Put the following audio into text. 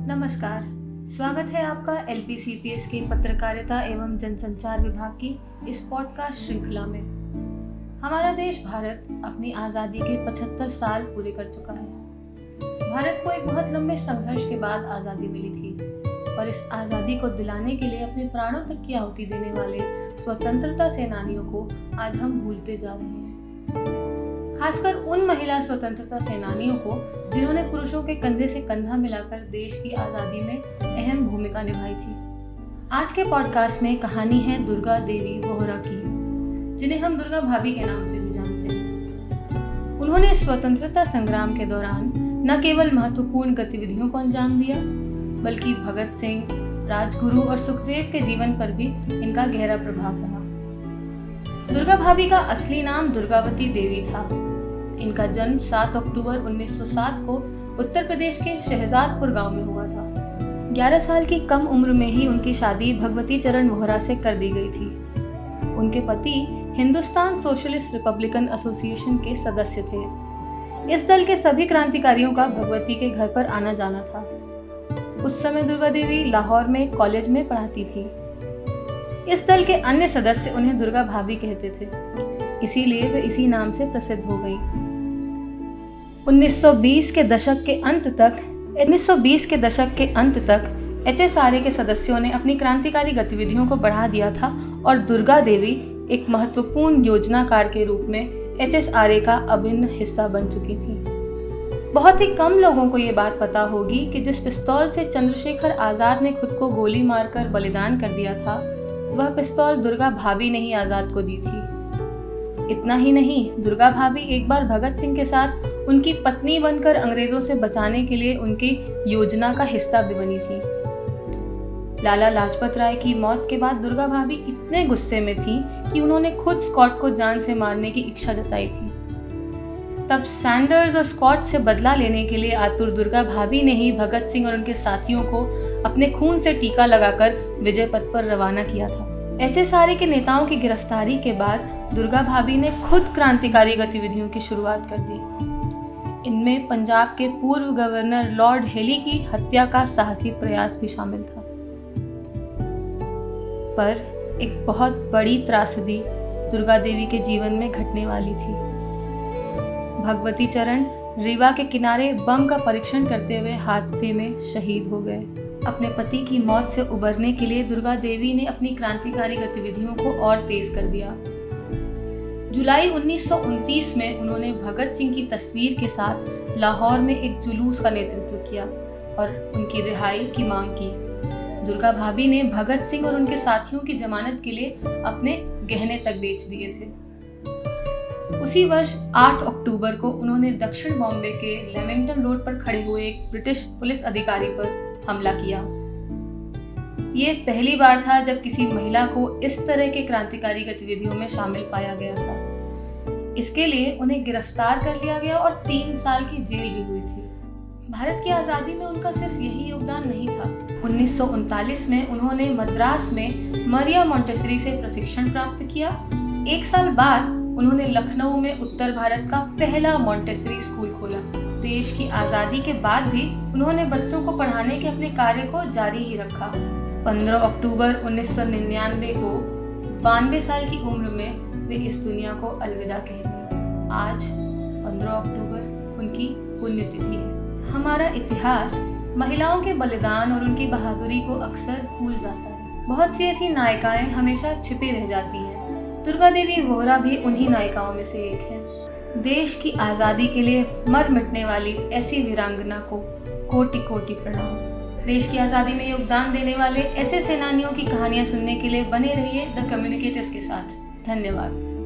नमस्कार, स्वागत है आपका LPCPS के पत्रकारिता एवं जनसंचार विभाग की इस पॉडकास्ट श्रृंखला में। हमारा देश भारत अपनी आज़ादी के 75 साल पूरे कर चुका है। भारत को एक बहुत लंबे संघर्ष के बाद आज़ादी मिली थी, पर इस आज़ादी को दिलाने के लिए अपने प्राणों तक की आहुति देने वाले स्वतंत्रता सेनानियों को आज हम भूलते जा रहे हैं। खासकर उन महिला स्वतंत्रता सेनानियों को जिन्होंने पुरुषों के कंधे से कंधा मिलाकर देश की आज़ादी में अहम भूमिका निभाई थी। आज के पॉडकास्ट में कहानी है दुर्गा देवी वोहरा की, जिन्हें हम दुर्गा भाभी के नाम से भी जानते हैं। उन्होंने स्वतंत्रता संग्राम के दौरान न केवल महत्वपूर्ण गतिविधियों को अंजाम दिया, बल्कि भगत सिंह, राजगुरु और सुखदेव के जीवन पर भी इनका गहरा प्रभाव रहा। दुर्गा भाभी का असली नाम दुर्गावती देवी था। इनका जन्म 7 अक्टूबर 1907 को उत्तर प्रदेश के शहजादपुर गांव में हुआ था। 11 साल की कम उम्र में ही उनकी शादी भगवती चरण वोहरा से कर दी गई थी। उनके पति हिंदुस्तान सोशलिस्ट रिपब्लिकन एसोसिएशन के सदस्य थे। इस दल के सभी क्रांतिकारियों का भगवती के घर पर आना जाना था। उस समय दुर्गा देवी लाहौर में एक कॉलेज में पढ़ाती थी। इस दल के अन्य सदस्य उन्हें दुर्गा भाभी कहते थे, इसीलिए वे इसी नाम से प्रसिद्ध हो गई। 1920 के दशक के अंत तक HSRA के सदस्यों ने अपनी क्रांतिकारी गतिविधियों को बढ़ा दिया था और दुर्गा देवी एक महत्वपूर्ण योजनाकार के रूप में HSRA का अभिन्न हिस्सा बन चुकी थी। बहुत ही कम लोगों को ये बात पता होगी कि जिस पिस्तौल से चंद्रशेखर आज़ाद ने खुद को गोली मारकर बलिदान कर दिया था, वह पिस्तौल दुर्गा भाभी ने ही आज़ाद को दी थी। इतना ही नहीं, दुर्गा भाभी एक बार भगत सिंह के साथ उनकी पत्नी बनकर अंग्रेजों से बचाने के लिए उनकी योजना का हिस्सा भी बनी थी। लाला लाजपत राय की मौत के बाद दुर्गा भाभी इतने गुस्से में थी कि उन्होंने खुद स्कॉट को जान से मारने की इच्छा जताई थी। तब सैंडर्स और स्कॉट से बदला लेने के लिए आतुर दुर्गा भाभी ने ही भगत सिंह और उनके साथियों को अपने खून से टीका लगाकर विजय पथ पर रवाना किया था। HSRA के नेताओं की गिरफ्तारी के बाद दुर्गा भाभी ने खुद क्रांतिकारी गतिविधियों की शुरुआत कर दी। इनमें पंजाब के पूर्व गवर्नर लॉर्ड हेली की हत्या का साहसी प्रयास भी शामिल था। पर एक बहुत बड़ी त्रासदी दुर्गा देवी के जीवन में घटने वाली थी। भगवती चरण रीवा के किनारे बम का परीक्षण करते हुए हादसे में शहीद हो गए। अपने पति की मौत से उबरने के लिए दुर्गा देवी ने अपनी क्रांतिकारी गतिविधियों को और तेज कर दिया। जुलाई 1929 में उन्होंने भगत सिंह की तस्वीर के साथ लाहौर में एक जुलूस का नेतृत्व किया और उनकी रिहाई की मांग की। दुर्गा भाभी ने भगत सिंह और उनके साथियों की जमानत के लिए अपने गहने तक बेच दिए थे। उसी वर्ष 8 अक्टूबर को उन्होंने दक्षिण बॉम्बे के लेमिंगटन रोड पर खड़े हुए एक ब्रिटिश पुलिस अधिकारी पर हमला किया। ये पहली बार था जब किसी महिला को इस तरह के क्रांतिकारी गतिविधियों में शामिल पाया गया था। इसके लिए उन्हें गिरफ्तार कर लिया गया और 3 साल की जेल भी हुई थी। भारत की आज़ादी में उनका सिर्फ यही योगदान नहीं था। 1939 में उन्होंने मद्रास में मरिया मोंटेसरी से प्रशिक्षण प्राप्त किया। 1 साल बाद उन्होंने लखनऊ में उत्तर भारत का पहला मोंटेसरी स्कूल खोला। देश की आज़ादी के बाद भी उन्होंने बच्चों को पढ़ाने के अपने कार्य को जारी ही रखा। 15 अक्टूबर 1999 को 92 साल की उम्र में वे इस दुनिया को अलविदा कह गए। आज 15 अक्टूबर उनकी पुण्यतिथि है। हमारा इतिहास महिलाओं के बलिदान और उनकी बहादुरी को अक्सर भूल जाता है। बहुत सी ऐसी नायिकाएं हमेशा छिपी रह जाती हैं। दुर्गा देवी वोहरा भी उन्हीं नायिकाओं में से एक है। देश की आज़ादी के लिए मर मिटने वाली ऐसी वीरांगना को कोटि कोटि प्रणाम। देश की आज़ादी में योगदान देने वाले ऐसे सेनानियों की कहानियां सुनने के लिए बने रहिए द कम्युनिकेटर्स के साथ। धन्यवाद।